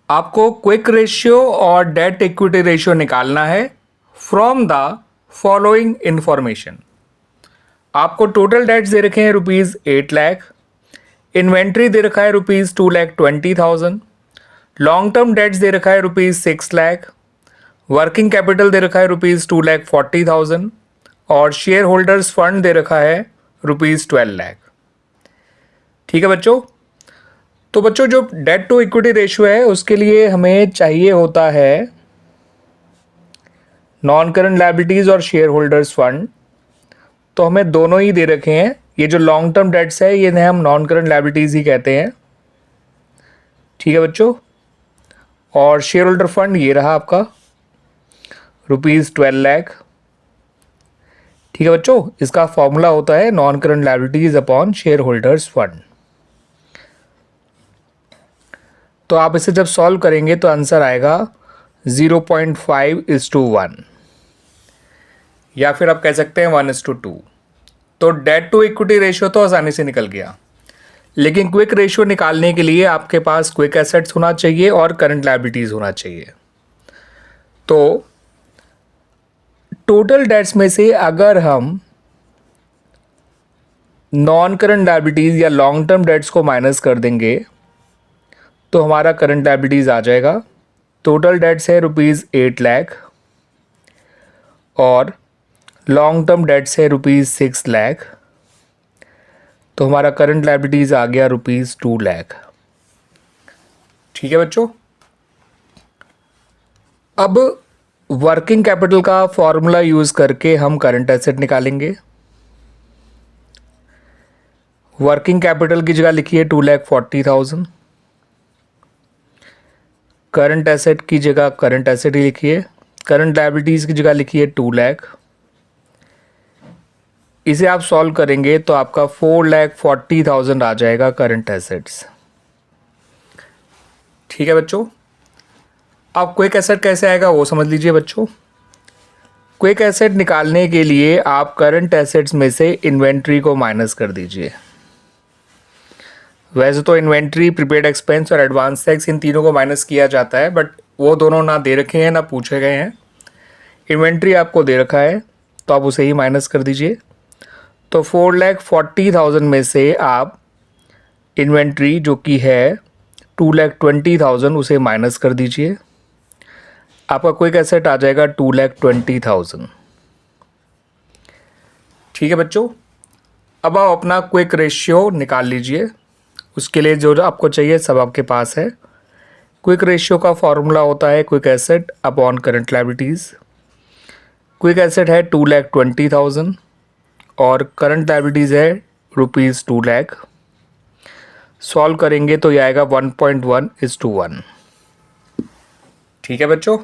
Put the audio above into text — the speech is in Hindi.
आपको क्विक रेशियो और डेट इक्विटी रेशियो निकालना है फ्रॉम द फॉलोइंग इंफॉर्मेशन। आपको टोटल डेट्स दे रखे हैं ₹8 लाख, इन्वेंट्री दे रखा है ₹2,20,000, लॉन्ग टर्म डेट्स दे रखा है ₹6 लाख, वर्किंग कैपिटल दे रखा है ₹2,40,000 और शेयर होल्डर्स फंड दे रखा है ₹12 लाख। ठीक है बच्चों, तो बच्चों जो डेट टू इक्विटी रेशियो है उसके लिए हमें चाहिए होता है नॉन करंट लायबिलिटीज और शेयर होल्डर्स फंड। तो हमें दोनों ही दे रखे हैं। ये जो लॉन्ग टर्म डेट्स है ये हम नॉन करंट लायबिलिटीज ही कहते हैं। ठीक है बच्चों, और शेयर होल्डर फंड ये रहा आपका ₹12 लाख। ठीक है बच्चों, इसका फॉर्मूला होता है non current liabilities upon share holders fund. तो आप इसे जब सॉल्व करेंगे तो आंसर आएगा 0.5:1 या फिर आप कह सकते हैं 1:2। तो डेट टू इक्विटी रेशियो तो आसानी से निकल गया, लेकिन क्विक रेशियो निकालने के लिए आपके पास क्विक एसेट्स होना चाहिए और करंट लायबिलिटीज होना चाहिए। तो टोटल डेट्स में से अगर हम नॉन करंट लायबिलिटीज या लॉन्ग टर्म डेट्स को माइनस कर देंगे तो हमारा करंट लायबिलिटीज आ जाएगा। टोटल डेट्स है ₹8 लाख और लॉन्ग टर्म डेट्स है ₹6 लाख, तो हमारा करंट लायबिलिटीज आ गया ₹2 लाख। ठीक है बच्चों, अब वर्किंग कैपिटल का फॉर्मूला यूज करके हम करंट एसेट निकालेंगे। वर्किंग कैपिटल की जगह लिखिए 2,40,000, करंट एसेट की जगह करंट एसेट ही लिखिए, करंट लायबिलिटीज की जगह लिखिए 2 लाख। इसे आप सॉल्व करेंगे तो आपका 4,40,000 आ जाएगा करंट एसेट्स। ठीक है बच्चों, अब क्विक एसेट कैसे आएगा वो समझ लीजिए बच्चों। क्विक एसेट निकालने के लिए आप करंट एसेट्स में से इन्वेंट्री को माइनस कर दीजिए। वैसे तो इन्वेंट्री, प्रीपेड एक्सपेंस और एडवांस टैक्स इन तीनों को माइनस किया जाता है, बट वो दोनों ना दे रखे हैं ना पूछे गए हैं। इन्वेंट्री आपको दे रखा है तो आप उसे ही माइनस कर दीजिए। तो 4,40,000 में से आप इन्वेंट्री जो कि है 2,20,000 उसे माइनस कर दीजिए। आपका क्विक एसेट आ जाएगा 2,20,000। ठीक है बच्चों, अब आप अपना क्विक रेशियो निकाल लीजिए। उसके लिए जो आपको चाहिए सब आपके पास है। क्विक रेशियो का फॉर्मूला होता है quick asset upon current liabilities. Quick asset है 2,20,000 और करंट लायबिलिटीज है ₹2 लाख। सॉल्व करेंगे तो ये आएगा 1.1:1। ठीक है बच्चों।